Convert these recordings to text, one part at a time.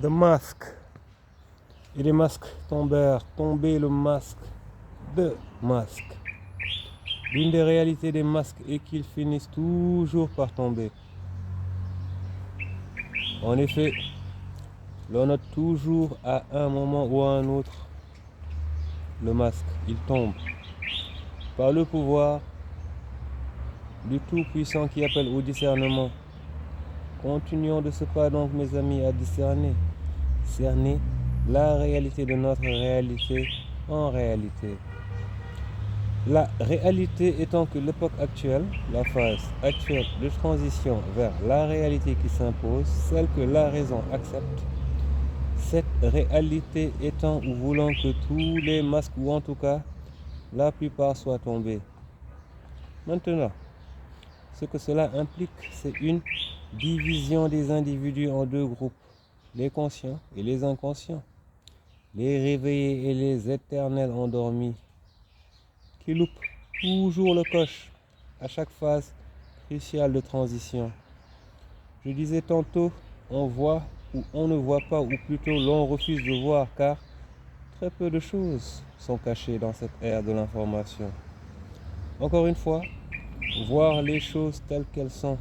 The Mask. Et les masques tombèrent. Tombé le masque de masque. L'une des réalités des masques est qu'ils finissent toujours par tomber. En effet, l'on note toujours à un moment ou à un autre le masque. Il tombe. Par le pouvoir du Tout-Puissant qui appelle au discernement. Continuons de ce pas donc, mes amis, à cerner la réalité de notre réalité en réalité. La réalité étant que l'époque actuelle, la phase actuelle de transition vers la réalité qui s'impose, celle que la raison accepte, cette réalité étant ou voulant que tous les masques, ou en tout cas la plupart, soient tombés. Maintenant, ce que cela implique, c'est une division des individus en deux groupes, les conscients et les inconscients, les réveillés et les éternels endormis, qui loupent toujours le coche à chaque phase cruciale de transition. Je disais tantôt, on voit ou on ne voit pas, ou plutôt l'on refuse de voir, car très peu de choses sont cachées dans cette ère de l'information. Encore une fois, voir les choses telles qu'elles sont.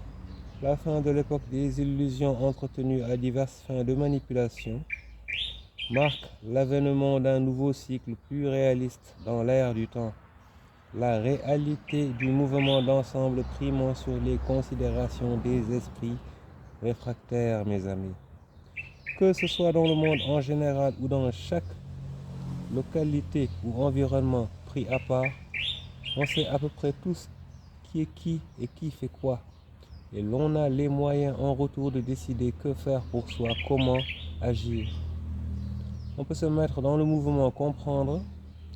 La fin de l'époque des illusions entretenues à diverses fins de manipulation marque l'avènement d'un nouveau cycle plus réaliste dans l'ère du temps. La réalité du mouvement d'ensemble primant sur les considérations des esprits réfractaires, mes amis. Que ce soit dans le monde en général ou dans chaque localité ou environnement pris à part, on sait à peu près tous qui est qui et qui fait quoi. Et l'on a les moyens en retour de décider que faire pour soi, comment agir. On peut se mettre dans le mouvement, comprendre,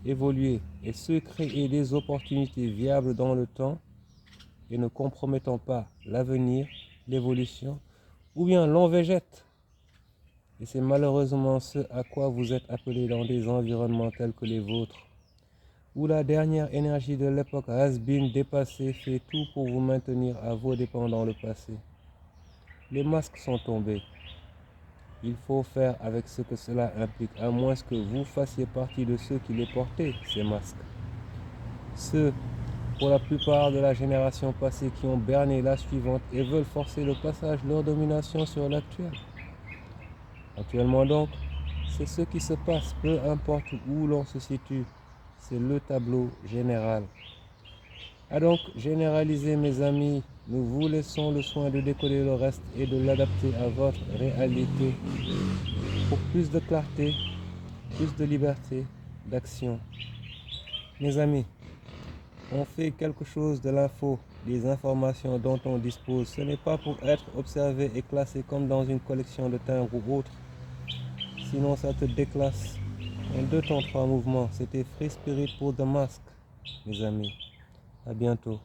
évoluer et se créer des opportunités viables dans le temps et ne compromettant pas l'avenir, l'évolution, ou bien l'on végète. Et c'est malheureusement ce à quoi vous êtes appelés dans des environnements tels que les vôtres, où la dernière énergie de l'époque has been dépassée, fait tout pour vous maintenir à vos dépens dans le passé. Les masques sont tombés. Il faut faire avec ce que cela implique, à moins que vous fassiez partie de ceux qui les portaient, ces masques. Ceux, pour la plupart de la génération passée, qui ont berné la suivante et veulent forcer le passage de leur domination sur l'actuel. Actuellement donc, c'est ce qui se passe, peu importe où l'on se situe. C'est le tableau général. À donc généraliser, mes amis, nous vous laissons le soin de décoder le reste et de l'adapter à votre réalité pour plus de clarté, plus de liberté, d'action. Mes amis, on fait quelque chose de l'info, des informations dont on dispose. Ce n'est pas pour être observé et classé comme dans une collection de timbres ou autre. Sinon, ça te déclasse. En 2 temps 3 mouvements, c'était Free Spirit pour The Mask, mes amis. À bientôt.